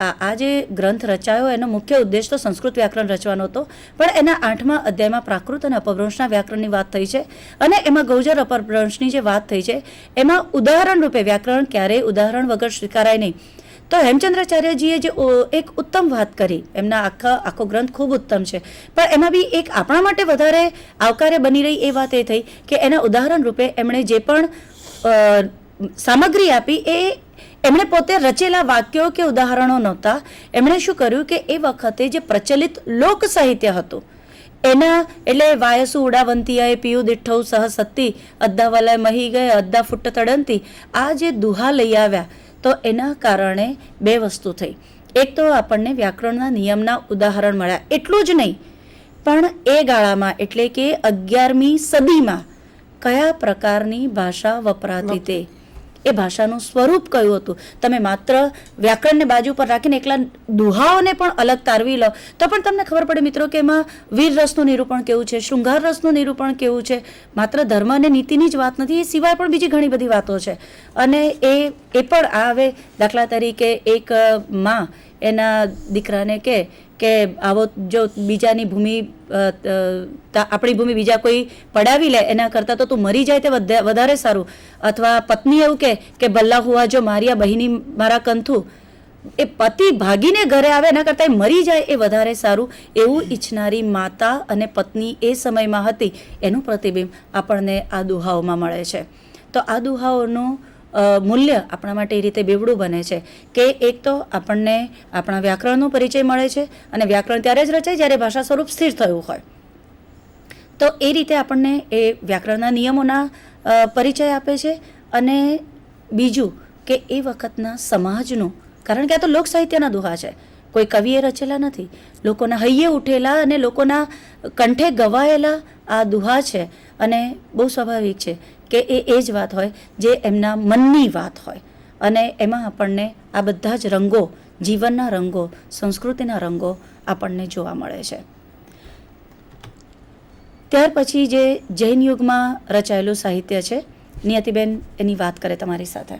આ જે ગ્રંથ રચાયો એનો મુખ્ય ઉદ્દેશ તો સંસ્કૃત વ્યાકરણ રચવાનો હતો, પણ એના 8મા અધ્યાયમાં પ્રાકૃત અને અપભ્રંશના વ્યાકરણની વાત થઈ છે અને એમાં ગૌચર અપભ્રંશની જે વાત થઈ છે એમાં ઉદાહરણ રૂપે વ્યાકરણ ક્યારેય ઉદાહરણ વગર સ્વીકારાય નહીં. તો હેમચંદ્રાચાર્યજીએ જે એક ઉત્તમ વાત કરી, એમના આખો ગ્રંથ ખૂબ ઉત્તમ છે, પણ એમાં બી એક આપણા માટે વધારે આવકાર્ય બની રહી એ વાત એ થઈ કે એના ઉદાહરણ રૂપે એમણે જે પણ સામગ્રી આપી એ એમણે પોતે રચેલા વાક્યો કે ઉદાહરણો નહોતા. એમણે શું કર્યું કે એ વખતે જે પ્રચલિત લોક સાહિત્ય હતું એના, એટલે વાયસુ ઉડાવંતીયાએ પીયુ દીઠૌ સહ સત્તી અદ્ધા વલાય મહી ગયે અદ્ધા ફૂટ તડંતી, આ જે દુહા લઈ આવ્યા તો એના કારણે બે વસ્તુ થઈ. એક તો આપણને વ્યાકરણના નિયમના ઉદાહરણ મળ્યા, એટલું જ નહીં પણ એ ગાળામાં એટલે કે 11મી સદીમાં કયા પ્રકારની ભાષા વપરાતી તે, એ ભાષાનું સ્વરૂપ કયું હતું. તમે માત્ર વ્યાકરણને બાજુ પર રાખીને એકલા દુહાઓને પણ અલગ તારવી લો તો પણ તમને ખબર પડે મિત્રો કે એમાં વીર રસનું નિરૂપણ કેવું છે, શૃંગાર રસનું નિરૂપણ કેવું છે. માત્ર ધર્મ અને નીતિની જ વાત નથી, એ સિવાય પણ બીજી ઘણી બધી વાતો છે. અને એ પણ આવે, દાખલા તરીકે એક માં એના દીકરાને કે આવો જો બીજાની ભૂમિ આપણી ભૂમિ બીજા કોઈ પડાવી લે એના કરતાં તો તું મરી જાય તે વધારે સારું. અથવા પત્ની એવું કે ભલ્લા હુઆ જો માર્યા બહિની મારા કંથું, એ પતિ ભાગીને ઘરે આવે એના કરતાં મરી જાય એ વધારે સારું, એવું ઈચ્છનારી માતા અને પત્ની એ સમયમાં હતી. એનું પ્રતિબિંબ આપણને આ દુહાઓમાં મળે છે. તો આ દુહાઓનું મૂલ્ય આપણા માટે એ રીતે બેવડું બને છે કે એક તો આપણને આપણા વ્યાકરણનો પરિચય મળે છે, અને વ્યાકરણ ત્યારે જ રચાય જ્યારે ભાષા સ્વરૂપ સ્થિર થયું હોય. તો એ રીતે આપણને એ વ્યાકરણના નિયમોના પરિચય આપે છે. અને બીજું કે એ વખતના સમાજનું, કારણ કે આ તો લોક સાહિત્યના દુહા છે, કોઈ કવિએ રચેલા નથી, લોકોના હૈયે ઉઠેલા અને લોકોના કંઠે ગવાયેલા આ દુહા છે. અને બહુ સ્વાભાવિક છે કે એ જ વાત હોય જે એમના મનની વાત હોય, અને એમાં આપણને આ બધા જ રંગો, જીવનના રંગો, સંસ્કૃતિના રંગો આપણને જોવા મળે છે. ત્યાર પછી જે જૈન યુગમાં રચાયેલું સાહિત્ય છે, નિયતિબેન એની વાત કરે તમારી સાથે.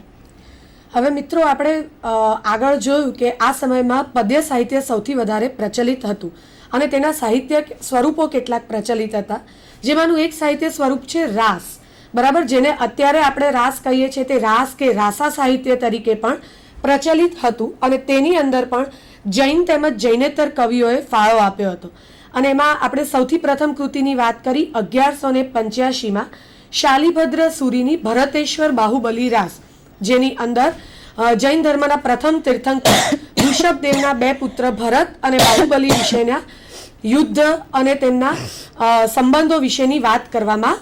હવે મિત્રો આપણે આગળ જોયું કે આ સમયમાં પદ્ય સાહિત્ય સૌથી વધારે પ્રચલિત હતું અને તેના સાહિત્ય સ્વરૂપો કેટલાક પ્રચલિત હતા. જેમાંનું એક સાહિત્ય સ્વરૂપ છે રાસ, બરાબર, જેને અત્યારે આપણે રાસ કહીએ છીએ તે રાસ કે રાસા સાહિત્ય તરીકે પણ પ્રચલિત હતું. અને તેની અંદર પણ જૈન તેમજ જૈનેતર કવિઓએ ફાળો આપ્યો હતો. અને એમાં આપણે સૌથી પ્રથમ કૃતિની વાત કરી 1185માં શાલિભદ્ર સુરીની ભરતેશ્વર બાહુબલી રાસ, જેની અંદર જૈન ધર્મના પ્રથમ તીર્થંકર ઋષભદેવના 2 પુત્ર ભરત અને બાહુબલી વિશેના યુદ્ધ અને તેમના સંબંધો વિશેની વાત કરવામાં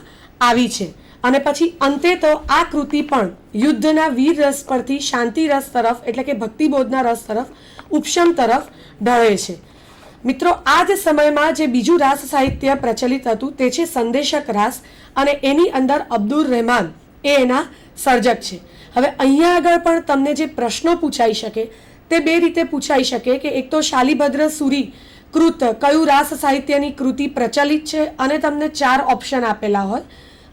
આવી છે. અને પછી અંતે તો આ કૃતિ પણ યુદ્ધના વીર રસ પરથી શાંતિ રસ તરફ એટલે કે ભક્તિબોધના રસ તરફ, ઉપશમ તરફ ઢળે છે. મિત્રો આ જ સમયમાં જે બીજું રાસ સાહિત્ય પ્રચલિત હતું તે છે સંદેશક રાસ, અને એની અંદર અબ્દુલ રહેમાન એ એના સર્જક છે. હવે અહીંયા આગળ પણ તમને જે પ્રશ્નો પૂછાઈ શકે તે બે રીતે પૂછાઈ શકે કે એક તો શાલિભદ્ર સુરી કૃત કયું રાસ સાહિત્યની કૃતિ પ્રચલિત છે અને તમને 4 ઓપ્શન આપેલા હોય,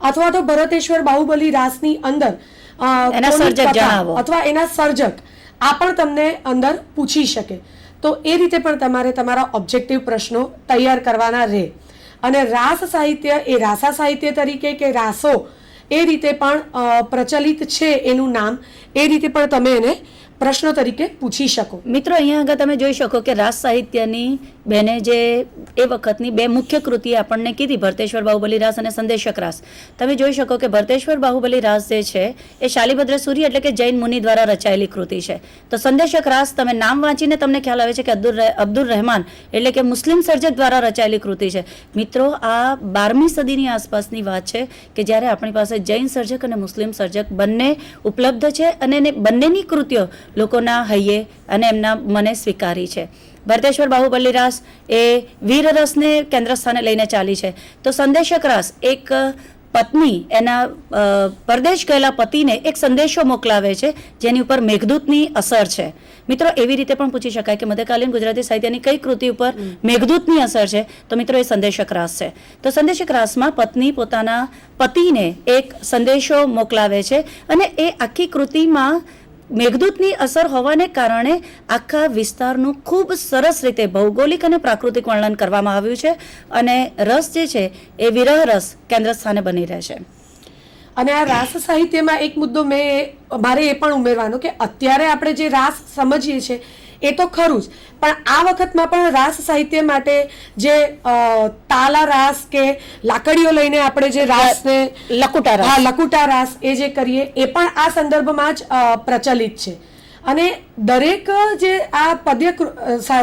અથવા તો ભરતેશ્વર બાહુબલી રાસની અંદર અથવા એના સર્જક આ પણ તમને અંદર પૂછી શકે. તો એ રીતે પણ તમારે તમારા ઓબ્જેક્ટિવ પ્રશ્નો તૈયાર કરવાના રહે. અને રાસ સાહિત્ય એ રાસા સાહિત્ય તરીકે કે રાસો એ રીતે પણ પ્રચલિત છે એનું નામ, એ રીતે પણ તમે એને પ્રશ્નો તરીકે પૂછી શકો. મિત્રો અહીંયા આગળ તમે જોઈ શકો કે રાસ સાહિત્યની બેને જે એ વખતની 2 મુખ્ય કૃતિ આપણને કીધી, ભરતેશ્વર બાહુબલી રાસ અને સંદેશક રાસ. તમે જોઈ શકો કે ભરતેશ્વર બાહુબલી રાસ જે છે એ શાલિભદ્ર સૂરી એટલે કે જૈન મુનિ દ્વારા રચાયેલી કૃતિ છે. તો સંદેશક રાસ તમે નામ વાંચીને તમને ખ્યાલ આવે છે કે અબ્દુલ રહેમાન એટલે કે મુસ્લિમ સર્જક દ્વારા રચાયેલી કૃતિ છે. મિત્રો આ 12મી સદીની આસપાસની વાત છે કે જ્યારે આપણી પાસે જૈન સર્જક અને મુસ્લિમ સર્જક બંને ઉપલબ્ધ છે, અને બંનેની કૃતિઓ લોકોના હૈયે અને એમના મને સ્વીકારી છે. ભરતેશ્વર બાહુબલી રાસ એ વીર રસને કેન્દ્ર સ્થાને લઈને ચાલી છે. તો સંદેશક રાસ એક પત્ની એના પરદેશ ગયેલા પતિને એક સંદેશો મોકલાવે છે જેની ઉપર મેઘદૂતની અસર છે. મિત્રો એવી રીતે પણ પૂછી શકાય કે મધ્યકાલીન ગુજરાતી સાહિત્યની કઈ કૃતિ ઉપર મેઘદૂતની અસર છે, તો મિત્રો એ સંદેશક રાસ છે. તો સંદેશક રાસમાં પત્ની પોતાના પતિને એક સંદેશો મોકલાવે છે, અને એ આખી કૃતિમાં મેઘદૂતની અસર હોવાને કારણે આખા વિસ્તારનું ખૂબ સરસ રીતે ભૌગોલિક અને પ્રાકૃતિક વર્ણન કરવામાં આવ્યું છે અને રસ જે છે એ વિરહ રસ કેન્દ્ર સ્થાને બની રહેશે. અને આ રાસ સાહિત્યમાં એક મુદ્દો મારે એ પણ ઉમેરવાનો કે અત્યારે આપણે જે રાસ સમજીએ છીએ એ તો ખરું જ, પણ આ વખતમાં પણ રાસ સાહિત્ય માટે જે તાલા રાસ કે લાકડીઓ લઈને આપણે જે રાસને લકુટા રાસ એ જે કરીએ એ પણ આ સંદર્ભમાં જ પ્રચલિત છે. અને દરેક જે આ પદ્ય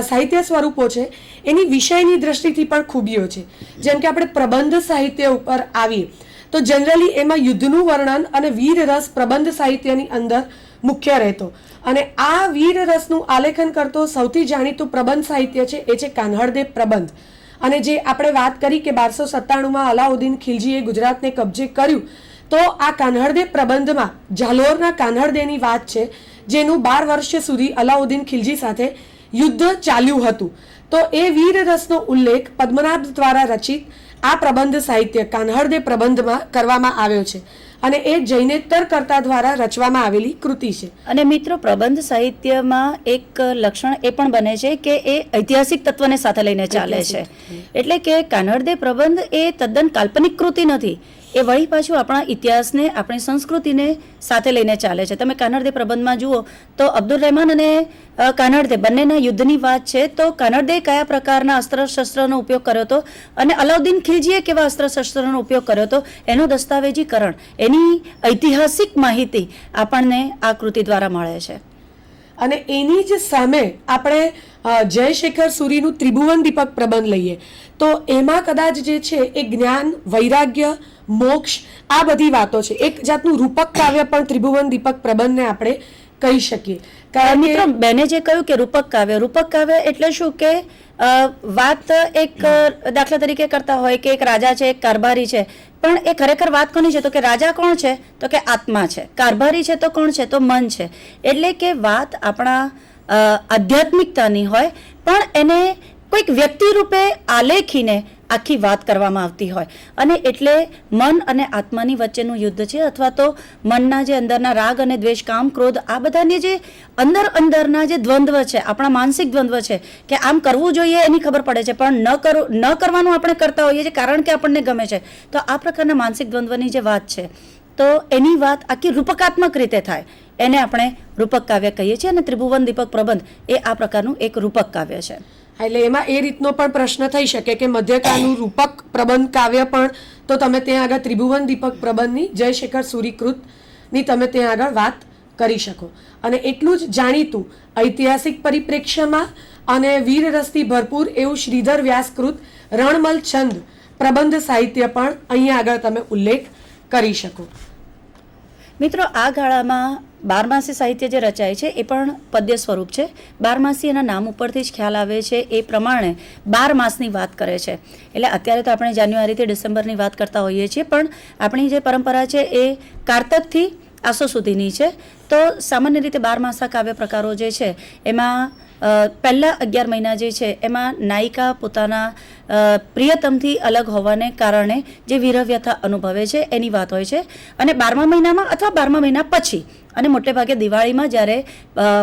સાહિત્ય સ્વરૂપો છે એની વિષયની દ્રષ્ટિથી પણ ખૂબીઓ છે. જેમ કે આપણે પ્રબંધ સાહિત્ય ઉપર આવીએ તો જનરલી એમાં યુદ્ધનું વર્ણન અને વીર રસ પ્રબંધ સાહિત્યની અંદર મુખ્ય રહેતો, અને આ વીર રસનું આલેખન કરતો સૌથી જાણીતું પ્રબંધ સાહિત્ય છે એ છે કાન્હળદેવ પ્રબંધ. અને જે આપણે વાત કરી કે 1297માં અલાઉદ્દીન ખિલજીએ ગુજરાતને કબજે કર્યું, તો આ કાન્હળદેવ પ્રબંધમાં જાલોરના કાન્હળદેવની વાત છે, જેનું 12 વર્ષ સુધી અલાઉદ્દીન ખિલજી સાથે યુદ્ધ ચાલ્યું હતું. તો એ વીર રસનો ઉલ્લેખ પદ્મનાભ દ્વારા રચિત આ પ્રબંધ સાહિત્ય કાન્હળદેવ પ્રબંધમાં કરવામાં આવ્યો છે, અને એ જૈનેતર કર્તા દ્વારા રચવામાં આવેલી કૃતિ છે. અને મિત્રો, પ્રબંધ સાહિત્યમાં એક લક્ષણ એ પણ બને છે કે એ ઐતિહાસિક તત્વને સાથે લઈને ચાલે છે. એટલે કે કાન્હળદેવ પ્રબંધ એ તદ્દન કાલ્પનિક કૃતિ નથી, એ વળી પાછું આપણા ઇતિહાસને આપણી સંસ્કૃતિને સાથે લઈને ચાલે છે. તમે કાન્હળદેવ પ્રબંધમાં જુઓ તો અબ્દુલ રહેમાન અને કાન્હળદેવ બંનેના યુદ્ધની વાત છે. તો કાન્હળદેવ કયા પ્રકારના અસ્ત્ર શસ્ત્રનો ઉપયોગ કર્યો હતો અને અલાઉદ્દીન ખિલજીએ કેવા અસ્ત્ર શસ્ત્રનો ઉપયોગ કર્યો હતો એનું દસ્તાવેજીકરણ, એની ઐતિહાસિક માહિતી આપણને આ કૃતિ દ્વારા મળે છે. અને એની જ સામે આપણે જયશેખર સૂરીનું ત્રિભુવન દીપક પ્રબંધ લઈએ તો એમાં કદાચ જે છે એ જ્ઞાન, વૈરાગ્ય, મોક્ષ આ બધી વાતો છે. એક જાતનું રૂપક કાવ્ય પણ ત્રિભુવન દીપક પ્રબંધને આપણે કહી શકીએ. કારણ મિત્રો, બેને જે કહ્યું કે રૂપક કાવ્ય એટલે શું કે વાત એક દાખલા તરીકે કરતા હોય કે એક રાજા છે, એક કારભારી છે, પણ એ ખરેખર વાત કોની છે? તો કે રાજા કોણ છે? તો કે આત્મા છે. કારભારી છે તો કોણ છે? તો મન છે. એટલે કે વાત આપણા આધ્યાત્મિકતાની હોય, પણ એને કોઈક વ્યક્તિ રૂપે આલેખીને આખી વાત કરવામાં આવતી હોય. અને એટલે મન અને આત્માની વચ્ચેનું યુદ્ધ છે, અથવા તો મનના જે અંદરના રાગ અને દ્વેષ, કામ, ક્રોધ આ બધાની જે અંદરના જે દ્વંદ્વ છે, આપણા માનસિક દ્વંદ્વ છે કે આમ કરવું જોઈએ એની ખબર પડે છે, પણ ન કરવાનું આપણે કરતા હોઈએ છીએ કારણ કે આપણને ગમે છે. તો આ પ્રકારના માનસિક દ્વંદ્વની જે વાત છે, તો એની વાત આખી રૂપકાત્મક રીતે થાય, એને આપણે રૂપક કાવ્ય કહીએ છીએ. અને ત્રિભુવન દીપક પ્રબંધ એ આ પ્રકારનું એક રૂપક કાવ્ય છે. એટલે એમાં એ રીતનો પણ પ્રશ્ન થઈ શકે કે મધ્યકાળનું રૂપક પ્રબંધ કાવ્ય પણ તો તમે ત્યાં આગળ ત્રિભુવન દીપક પ્રબંધની જયશેખર સૂરીકૃતની તમે ત્યાં આગળ વાત કરી શકો. અને એટલું જ જાણીતું ઐતિહાસિક પરિપ્રેક્ષ્યમાં અને વીર રસથી ભરપૂર એવું શ્રીધર વ્યાસકૃત રણમલ છંદ પ્રબંધ સાહિત્ય પણ અહીંયા આગળ તમે ઉલ્લેખ કરી શકો. મિત્રો, આ ગાળામાં બારમાસી સાહિત્ય જે રચાય છે એ પણ પદ્ય સ્વરૂપ છે. બારમાસી એના નામ ઉપરથી જ ખ્યાલ આવે છે. એ પ્રમાણે 12 માસની વાત કરે છે. એટલે અત્યારે તો આપણે જાન્યુઆરીથી ડિસેમ્બરની વાત કરતા હોઈએ છીએ, પણ આપણી જે પરંપરા છે એ કારતકથી આસો સુધીની છે. તો સામાન્ય રીતે 12 માસા કાવ્ય પ્રકારો જે છે એમાં પહેલા 11 મહિના જે છે એમાં નાયિકા પોતાના પ્રિયતમથી અલગ હોવાને કારણે જે વિરહવ્યથા અનુભવે છે એની વાત હોય છે. અને 12મા મહિનામાં અથવા 12મા મહિના પછી અને મોટે ભાગે દિવાળીમાં જ્યારે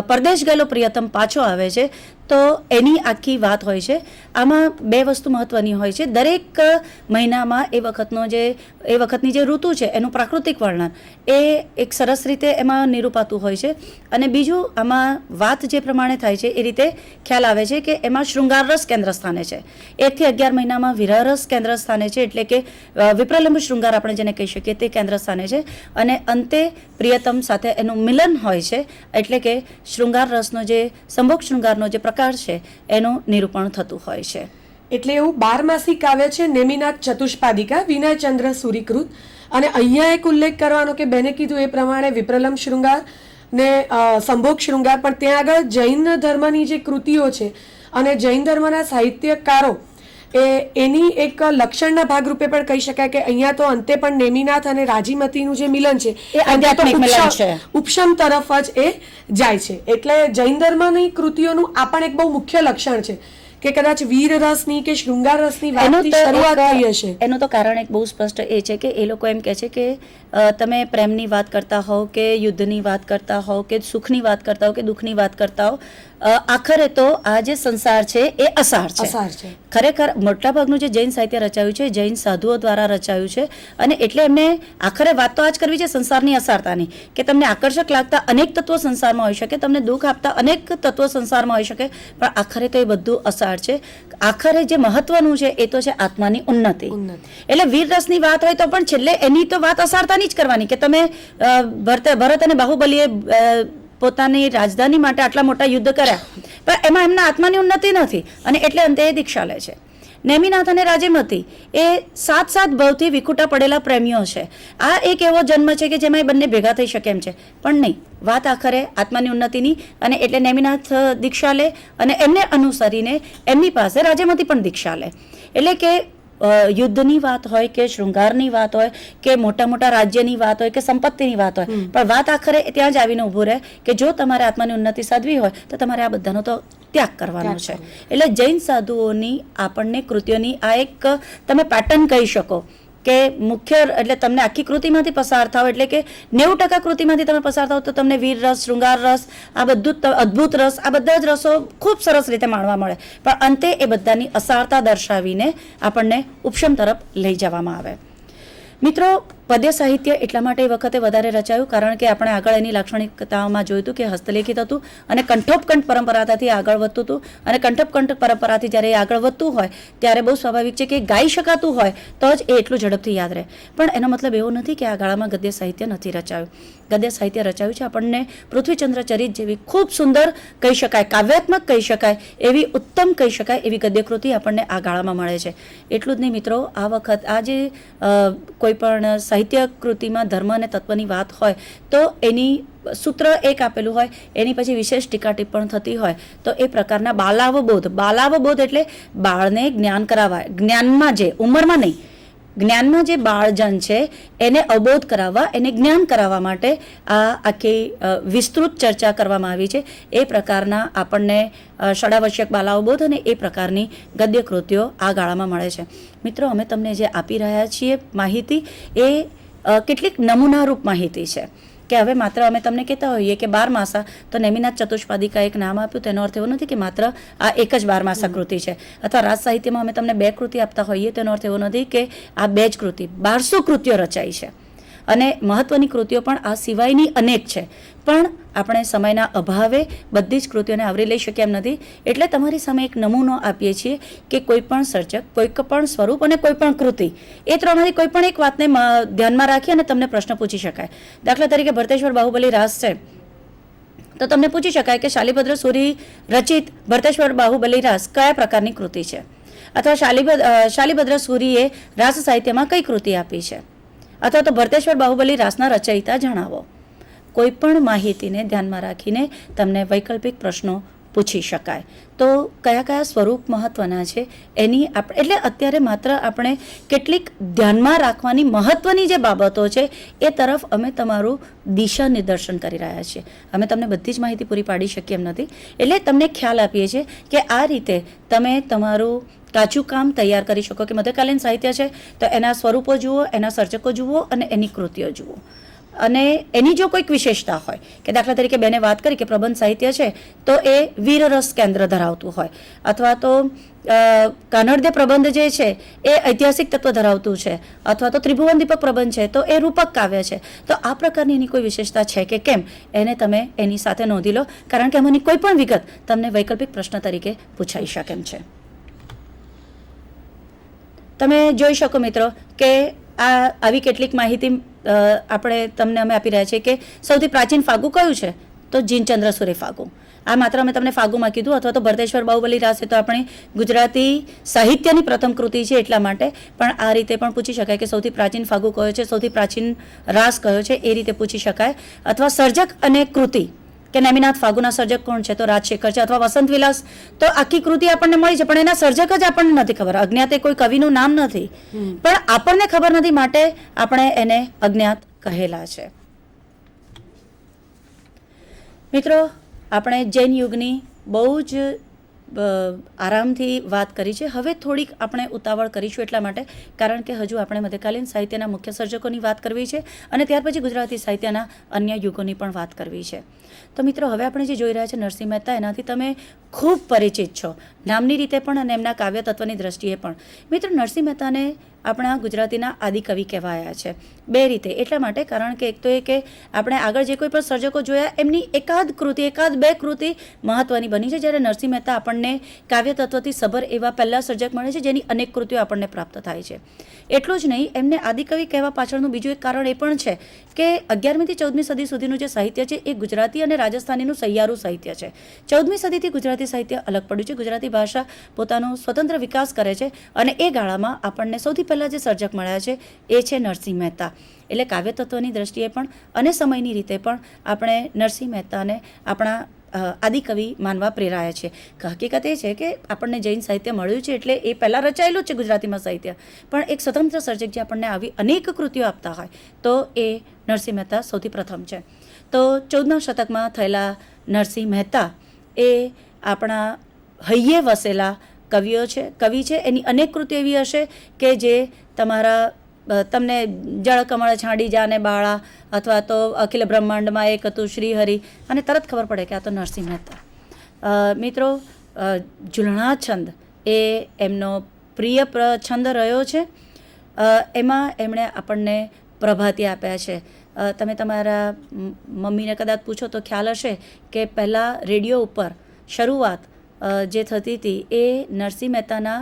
પરદેશ ગયેલો પ્રિયતમ પાછો આવે છે તો એની આખી વાત હોય છે. આમાં 2 વસ્તુ મહત્વની હોય છે. દરેક મહિનામાં એ વખતની જે ઋતુ છે એનું પ્રાકૃતિક વર્ણન એ એક સરસ રીતે એમાં નિરૂપાતું હોય છે. અને બીજું, આમાં વાત જે પ્રમાણે થાય છે એ રીતે ખ્યાલ આવે છે કે એમાં શૃંગાર રસ કેન્દ્ર સ્થાને છે. 1 થી 11 મહિનામાં વિરહ રસ કેન્દ્ર સ્થાને છે, એટલે કે વિપ્રલંબ શૃંગાર આપણે જેને કહી શકીએ તે કેન્દ્ર સ્થાને છે. અને અંતે પ્રિયતમ સાથે એનું મિલન હોય છે, એટલે કે શૃંગાર રસનો જે સંભોગ શૃંગારનો જે પ્રકાર છે એનું નિરૂપણ થતું હોય છે. એટલે એવું 12 માસી કાવ્ય છે નેમિનાથ ચતુષ્પાદિકા વિનયચંદ્ર સૂરીકૃત. અને અહીંયા એક ઉલ્લેખ કરવાનો કે બેને કીધું એ પ્રમાણે વિપ્રલંબ શૃંગાર ને સંભોગ શૃંગાર, પણ ત્યાં આગળ જૈન ધર્મની જે કૃતિઓ છે અને જૈન ધર્મના સાહિત્યકારો એની એક લક્ષણના ભાગરૂપે પણ કહી શકાય કે અહીંયા તો અંતે પણ નેમિનાથ અને રાજીમતીનું જે મિલન છે એ આધ્યાત્મિક મિલન છે, ઉપશમ તરફ જ એ જાય છે. એટલે જૈન ધર્મની કૃતિઓનું આ પણ એક બહુ મુખ્ય લક્ષણ છે કે કદાચ વીર રસની કે શૃંગાર રસની એનું વાતથી તો શરૂઆત એક- થઈ હશે? એનું તો કારણ એક બહુ સ્પષ્ટ એ છે કે એ લોકો એમ કહે છે કે તમે પ્રેમની વાત કરતા હોવ કે યુદ્ધની વાત કરતા હોવ કે સુખની વાત કરતા હોવ કે દુઃખની વાત કરતા હોવ, આખરે તો આ જે સંસાર છે એ અસાર છે. અસાર છે. ખરેખર મોટાભાગનું જે જૈન સાહિત્ય રચાયું છે જૈન સાધુઓ દ્વારા રચાયું છે, અને એટલે એમને આખરે વાત તો આ જ કરવી છે સંસારની અસારતાની, કે તમને આકર્ષક લાગતા અનેક તત્વો સંસારમાં હોઈ શકે, તમને દુઃખ આપતા અનેક તત્વો સંસારમાં હોઈ શકે, પણ આખરે તો એ બધું અસાર છે. આખરે જે મહત્વનું છે એ તો છે આત્માની ઉન્નતિ. એટલે વીર રસની વાત હોય તો પણ છેલ્લે એની તો વાત અસારતાની જ કરવાની, કે તમે ભરત અને બાહુબલીએ પોતાની રાજધાની માટે આટલા મોટા યુદ્ધ કર્યા, પણ એમાં એમના આત્માની ઉન્નતિ નથી, અને એટલે અંતે એ દીક્ષા લે છે. નેમિનાથ અને રાજેમતી એ સાત ભવથી વિખૂટા પડેલા પ્રેમીઓ છે. આ એક એવો જન્મ છે કે જેમાં એ બંને ભેગા થઈ શકે એમ છે, પણ નહીં, વાત આખરે આત્માની ઉન્નતિની, અને એટલે નેમિનાથ દીક્ષા લે, અને એમને અનુસરીને એમની પાસે રાજેમતી પણ દીક્ષા લે. એટલે કે યુદ્ધની વાત હોય કે શૃંગારની વાત હોય કે મોટા મોટા રાજ્યની વાત હોય કે સંપત્તિની વાત હોય, પણ વાત આખરે ત્યાં જ આવીને ઊભું રહે કે જો તમારે આત્માની ઉન્નતિ સાધવી હોય તો તમારે આ બધાનો તો ત્યાગ કરવાનો છે. એટલે જૈન સાધુઓની આપણને કૃતિઓની આ એક તમે પેટર્ન કહી શકો કે મુખ્ય, એટલે તમને આખી કૃતિમાંથી પસાર થાવ, એટલે કે 90% કૃતિમાંથી તમે પસાર થાવ તો તમને વીર રસ, શૃંગાર રસ, આ બધું અદ્ભુત રસ, આ બધા જ રસો ખૂબ સરસ રીતે માણવા મળે, પણ અંતે એ બધાની અસારતા દર્શાવીને આપણને ઉપશમ તરફ લઈ જવામાં આવે. મિત્રો, પદ્ય સાહિત્ય એટલા માટે એ વખતે વધારે રચાયું કારણ કે આપણે આગળ એની લાક્ષણિકતાઓમાં જોયું હતું કે હસ્તલેખિત હતું અને કંઠોપકંઠ પરંપરાથી આગળ વધતું હતું, અને કંઠોપકંઠ પરંપરાથી જ્યારે એ આગળ વધતું હોય ત્યારે બહુ સ્વાભાવિક છે કે ગાઈ શકાતું હોય તો જ એ એટલું ઝડપથી યાદ રહે. પણ એનો મતલબ એવો નથી કે આ ગાળામાં ગદ્ય સાહિત્ય નથી રચાયું. ગદ્ય સાહિત્ય રચાયું છે. આપણને પૃથ્વીચંદ્ર ચરિત જેવી ખૂબ સુંદર કહી શકાય, કાવ્યાત્મક કહી શકાય, એવી ઉત્તમ કહી શકાય એવી ગદ્યકૃતિ આપણને આ ગાળામાં મળે છે. એટલું જ નહીં મિત્રો, આ વખત આ જે કોઈ પણ સાહિત્ય કૃતિમાં ધર્મ અને તત્વની વાત હોય તો એની સૂત્ર એક આપેલું હોય, એની પછી વિશેષ ટીકા ટિપ્પણ થતી હોય, તો એ પ્રકારના બાલાવબોધ એટલે બાળને જ્ઞાન કરાવવા, જ્ઞાનમાં જે ઉંમરમાં નહીં, જ્ઞાનમાં જે બાળજન છે એને અવબોધ કરાવવા, એને જ્ઞાન કરાવવા માટે આ આખી વિસ્તૃત ચર્ચા કરવામાં આવી છે. એ પ્રકારના આપણને ષડાવશ્યક બાલાવબોધ અને એ પ્રકારની ગદ્ય કૃતિઓ આ ગાળામાં મળે છે. મિત્રો, અમે તમને જે આપી રહ્યા છીએ માહિતી એ કેટલીક નમૂનારૂપ માહિતી છે કે હવે માત્ર અમે તમને કહેતા હોઈએ કે 12 માસા, તો નેમિનાથ ચતુષ્પાદિકા એક નામ આપ્યું, તેનો અર્થ એવો નથી કે માત્ર આ એક જ 12 માસા કૃતિ છે, અથવા રાજ સાહિત્યમાં અમે તમને 2 કૃતિ આપતા હોઈએ તેનો અર્થ એવો નથી કે આ 2 જ કૃતિ, 1200 કૃતિઓ રચાઈ છે. અને મહત્વની કૃતિઓ પણ આ સિવાયની અનેક છે, પણ આપણે સમયના અભાવે બધી જ કૃતિઓને આવરી લઈ શક્યા એમ નથી. એટલે તમારી સામે એક નમૂનો આપીએ છીએ કે કોઈ પણ સર્જક, કોઈ પણ સ્વરૂપ અને કોઈ પણ કૃતિ, એ ત્રણમાંથી કોઈ પણ એક વાતને ધ્યાનમાં રાખી અને તમને પ્રશ્ન પૂછી શકાય. દાખલા તરીકે ભરતેશ્વર બાહુબલી રાસ છે તો તમને પૂછી શકાય કે શાલિભદ્ર સૂરી રચિત ભરતેશ્વર બાહુબલી રાસ કયા પ્રકારની કૃતિ છે, અથવા શાલિભદ્ર સૂરીએ રાસ સાહિત્યમાં કઈ કૃતિ આપી છે, અથવા તો ભરતેશ્વર બાહુબલી રાસના રચયિતા જણાવો. કોઈ પણ માહિતીને ધ્યાનમાં રાખીને તમને વૈકલ્પિક પ્રશ્નો પૂછી શકાય. તો કયા કયા સ્વરૂપ મહત્વના છે એની એટલે અત્યારે માત્ર આપણે કેટલીક ધ્યાનમાં રાખવાની મહત્વની જે બાબતો છે એ તરફ અમે તમારું દિશા નિર્દેશન કરી રહ્યા છીએ. અમે તમને બધી જ માહિતી પૂરી પાડી શકીએ એમ નથી, એટલે તમને ખ્યાલ આપીએ છીએ કે આ રીતે તમે તમારું કાચું કામ તૈયાર કરી શકો કે મધ્યકાલીન સાહિત્ય છે તો એના સ્વરૂપો જુઓ, એના સર્જકો જુઓ અને એની કૃતિઓ જુઓ. અને એની જો કોઈક વિશેષતા હોય કે દાખલા તરીકે બેને વાત કરી કે પ્રબંધ સાહિત્ય છે તો એ વીરરસ કેન્દ્ર ધરાવતું હોય, અથવા તો કાનડદે પ્રબંધ જે છે એ ઐતિહાસિક તત્વ ધરાવતું છે, અથવા તો ત્રિભુવન દીપક પ્રબંધ છે તો એ રૂપક કાવ્ય છે. તો આ પ્રકારની એની કોઈ વિશેષતા છે કે કેમ એને તમે એની સાથે નોંધી લો, કારણ કે એમાંની કોઈ પણ વિગત તમને વૈકલ્પિક પ્રશ્ન તરીકે પૂછાઈ શકે એમ છે. તમે જોઈ શકો મિત્રો કે આવી કેટલીક માહિતી આપણે તમને અમે આપી રહ્યા છીએ કે સૌથી પ્રાચીન ફાગુ કયું છે તો જીનચંદ્ર સુરે ફાગુ. આ માત્ર અમે તમને ફાગુમાં કીધું, અથવા તો ભરતેશ્વર બાહુબલી રાસ તો આપણી ગુજરાતી સાહિત્યની પ્રથમ કૃતિ છે એટલા માટે, પણ આ રીતે પણ પૂછી શકાય કે સૌથી પ્રાચીન ફાગુ કયો છે, સૌથી પ્રાચીન રાસ કયો છે, એ રીતે પૂછી શકાય. અથવા સર્જક અને કૃતિ કે નેમિનાથ ફાગુના સર્જક કોણ છે તો રાજશેખર છે, અથવા વસંત વિલાસ તો આખી કૃતિ આપણને મળી છે પણ એના સર્જક જ આપણને નથી ખબર. અજ્ઞાત એ કોઈ કવિનું નામ નથી, પણ આપણને ખબર નથી માટે આપણે એને અજ્ઞાત કહેલા છે. મિત્રો, આપણે જૈન યુગની બહુ જ આરામથી વાત કરી છે. હવે થોડીક આપણે ઉતાવળ કરીશું એટલા માટે કારણ કે હજુ આપણે મધ્યકાલીન સાહિત્યના મુખ્ય સર્જકોની વાત કરવી છે અને ત્યાર પછી ગુજરાતી સાહિત્યના અન્ય યુગોની પણ વાત કરવી છે. તો મિત્રો હવે આપણે જે જોઈ રહ્યા છે નરસિંહ મહેતા, એનાથી તમે ખૂબ પરિચિત છો, નામની રીતે પણ અને એમના કાવ્ય તત્વની દ્રષ્ટિએ પણ. મિત્રો, નરસિંહ મહેતાને આપણા ગુજરાતીના આદિકવિ કહેવાયા છે બે રીતે. એટલા માટે કારણ કે એક તો એ કે આપણે આગળ જે કોઈ પણ સર્જકો જોયા એમની એકાદ બે કૃતિ મહત્વની બની છે, જ્યારે નરસિંહ મહેતા આપણને કાવ્ય તત્વથી સભર એવા પહેલા સર્જક મળે છે જેની અનેક કૃતિઓ આપણને પ્રાપ્ત થાય છે. એટલું જ નહીં, એમને આદિકવિ કહેવા પાછળનું બીજું એક કારણ એ પણ છે કે 11મી થી 14મી સદી સુધીનું જે સાહિત્ય છે એ ગુજરાતી અને રાજસ્થાનીનું સહિયારું સાહિત્ય છે. 14મી સદીથી ગુજરાતી સાહિત્ય અલગ પડ્યું છે. ગુજરાતી ભાષા પોતાનો સ્વતંત્ર વિકાસ કરે છે અને એ ગાળામાં આપણને સૌથી પહેલાં જે સર્જક મળ્યા છે એ છે નરસિંહ મહેતા. એટલે કાવ્ય તત્વની દ્રષ્ટિએ પણ અને સમયની રીતે પણ આપણે નરસિંહ મહેતાને આપણા આદિકવિ માનવા પ્રેરાયા છે. હકીકત એ છે કે આપણને જૈન સાહિત્ય મળ્યું છે એટલે એ પહેલાં રચાયેલું જ છે ગુજરાતીમાં સાહિત્ય, પણ એક સ્વતંત્ર સર્જક જે આપણને આવી અનેક કૃતિઓ આપતા હોય તો એ નરસિંહ મહેતા સૌથી પ્રથમ છે. તો 14મા શતકમાં થયેલા નરસિંહ મહેતા એ આપણા હૈયે વસેલા કવિ છે. એની અનેક કૃતિઓ એવી હશે કે જે તમને જળ કમળ છાંડી જાને બાળા અથવા તો અખિલ બ્રહ્માંડમાં એક હતું શ્રીહરિ અને તરત ખબર પડે કે આ તો નરસિંહ મહેતા. મિત્રો, ઝૂલણા છંદ એ એમનો પ્રિય છંદ રહ્યો છે. એમાં એમણે આપણને પ્રભાતી આપ્યા છે. તમે તમારા મમ્મીને કદાચ પૂછો તો ખ્યાલ હશે કે પહેલાં રેડિયો ઉપર શરૂઆત જે થતી હતી એ નરસિંહ મહેતાના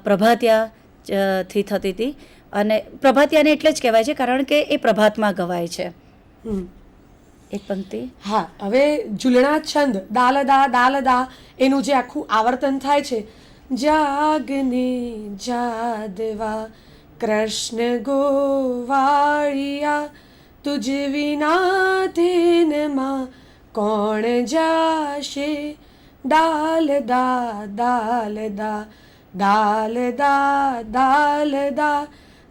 પ્રભાતિયાથી થતી હતી. અને પ્રભાતિયાને એટલે જ કહેવાય છે કારણ કે એ પ્રભાતમાં ગવાય છે. એક પંક્તિ. હા, હવે ઝૂલણા છંદ દાલદા એનું જે આખું આવર્તન થાય છે, જાગને જાદવા કૃષ્ણ ગોવાળિયા તુજ વિના તેનમાં કોણ જાશે, દાલદા દાલદા દાલદા દાલદા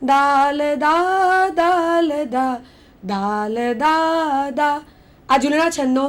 દાલદા દાલદા દાલદા દા. આ ઝૂલણા છંદનો